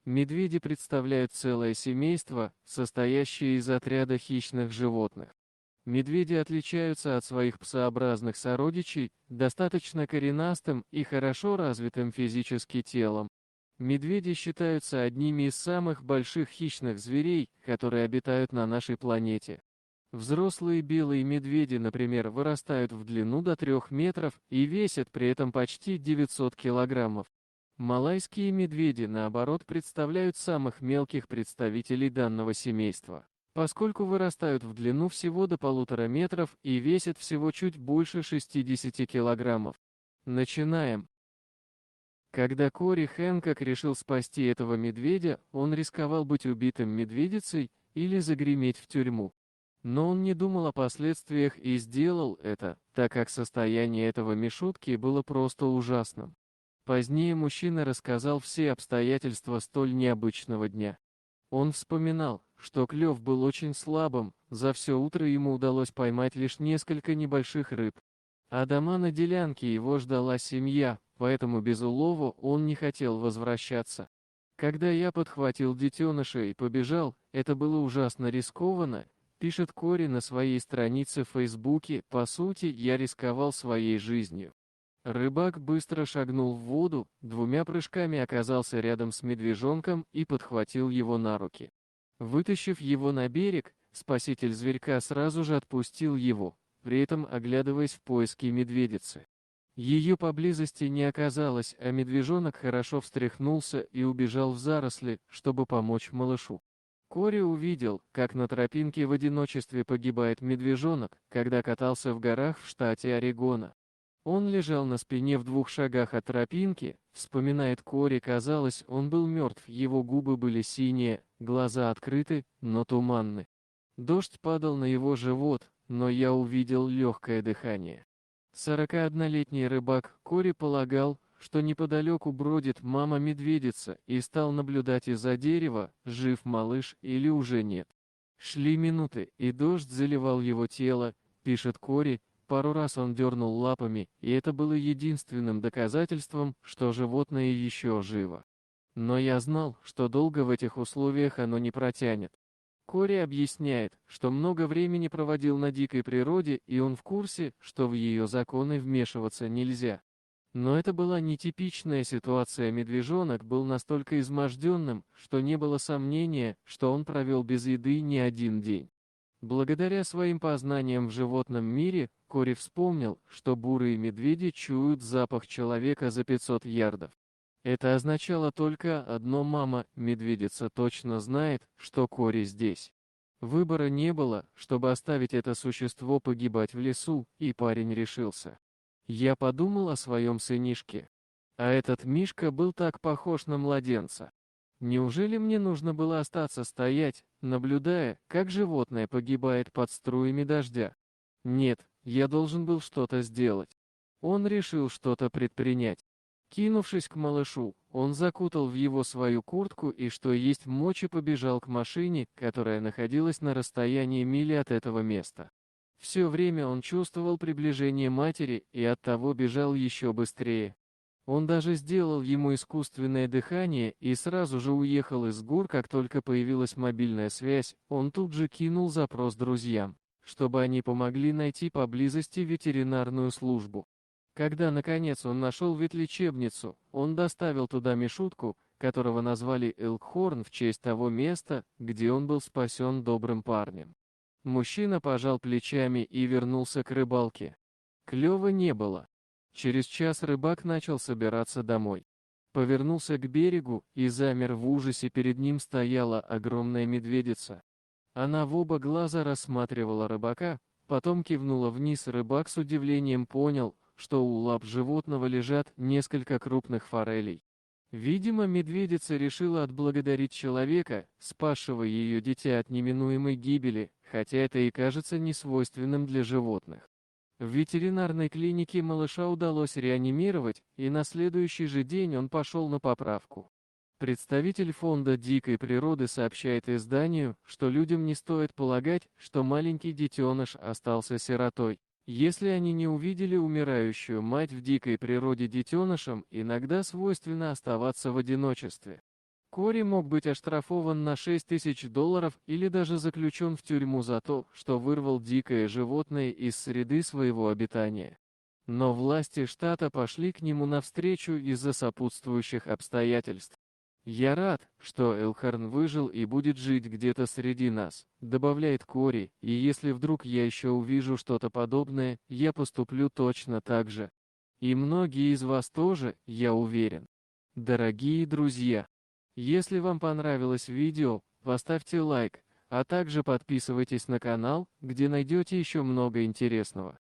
Медведи представляют целое семейство, состоящее из отряда хищных животных. Медведи отличаются от своих псообразных сородичей достаточно коренастым и хорошо развитым физически телом. Медведи считаются одними из самых больших хищных зверей, которые обитают на нашей планете. Взрослые белые медведи, например, вырастают в длину до 3 метров и весят при этом почти 900 килограммов. Малайские медведи, наоборот, представляют самых мелких представителей данного семейства, поскольку вырастают в длину всего до 1,5 метров и весят всего чуть больше 60 килограммов. Начинаем. Когда Кори Хэнкок решил спасти этого медведя, он рисковал быть убитым медведицей или загреметь в тюрьму. Но он не думал о последствиях и сделал это, так как состояние этого мишутки было просто ужасным. Позднее мужчина рассказал все обстоятельства столь необычного дня. Он вспоминал, что клев был очень слабым, за все утро ему удалось поймать лишь несколько небольших рыб. А дома на делянке его ждала семья, поэтому без улова он не хотел возвращаться. Когда я подхватил детеныша и побежал, это было ужасно рискованно, пишет Кори на своей странице в Фейсбуке, по сути, я рисковал своей жизнью. Рыбак быстро шагнул в воду, 2 прыжками оказался рядом с медвежонком и подхватил его на руки. Вытащив его на берег, спаситель зверька сразу же отпустил его, при этом оглядываясь в поиске медведицы. Ее поблизости не оказалось, а медвежонок хорошо встряхнулся и убежал в заросли, чтобы помочь малышу. Кори увидел, как на тропинке в одиночестве погибает медвежонок, когда катался в горах в штате Орегона. Он лежал на спине в 2 шагах от тропинки, вспоминает Кори, казалось, он был мертв, его губы были синие, глаза открыты, но туманны. Дождь падал на его живот, но я увидел легкое дыхание. 41-летний рыбак Кори полагал, что неподалеку бродит мама-медведица и стал наблюдать из-за дерева, жив малыш или уже нет. Шли минуты, и дождь заливал его тело, пишет Кори. Пару раз он дернул лапами, и это было единственным доказательством, что животное еще живо. Но я знал, что долго в этих условиях оно не протянет. Кори объясняет, что много времени проводил на дикой природе, и он в курсе, что в ее законы вмешиваться нельзя. Но это была нетипичная ситуация, медвежонок был настолько изможденным, что не было сомнения, что он провел без еды не один день. Благодаря своим познаниям в животном мире, Кори вспомнил, что бурые медведи чуют запах человека за 500 ярдов. Это означало только одно: мама-медведица точно знает, что Кори здесь. Выбора не было, чтобы оставить это существо погибать в лесу, и парень решился. Я подумал о своем сынишке. А этот Мишка был так похож на младенца. Неужели мне нужно было остаться стоять, наблюдая, как животное погибает под струями дождя? Нет, я должен был что-то сделать. Он решил что-то предпринять. Кинувшись к малышу, он закутал в его свою куртку и, что есть мочи, побежал к машине, которая находилась на расстоянии мили от этого места. Все время он чувствовал приближение матери и оттого бежал еще быстрее. Он даже сделал ему искусственное дыхание и сразу же уехал из гор, как только появилась мобильная связь. Он тут же кинул запрос друзьям, чтобы они помогли найти поблизости ветеринарную службу. Когда, наконец, он нашел ветлечебницу, он доставил туда мишутку, которого назвали Элкхорн в честь того места, где он был спасен добрым парнем. Мужчина пожал плечами и вернулся к рыбалке. Клёва не было. Через час рыбак начал собираться домой. Повернулся к берегу и замер в ужасе, перед ним стояла огромная медведица. Она в оба глаза рассматривала рыбака, потом кивнула вниз. Рыбак с удивлением понял, что у лап животного лежат несколько крупных форелей. Видимо, медведица решила отблагодарить человека, спасшего ее дитя от неминуемой гибели, хотя это и кажется несвойственным для животных. В ветеринарной клинике малыша удалось реанимировать, и на следующий же день он пошел на поправку. Представитель фонда дикой природы сообщает изданию, что людям не стоит полагать, что маленький детеныш остался сиротой. Если они не увидели умирающую мать в дикой природе, детенышам иногда свойственно оставаться в одиночестве. Кори мог быть оштрафован на $6000 или даже заключен в тюрьму за то, что вырвал дикое животное из среды своего обитания. Но власти штата пошли к нему навстречу из-за сопутствующих обстоятельств. «Я рад, что Элхарн выжил и будет жить где-то среди нас», — добавляет Кори, «и если вдруг я еще увижу что-то подобное, я поступлю точно так же. И многие из вас тоже, я уверен». Дорогие друзья, если вам понравилось видео, поставьте лайк, а также подписывайтесь на канал, где найдете еще много интересного.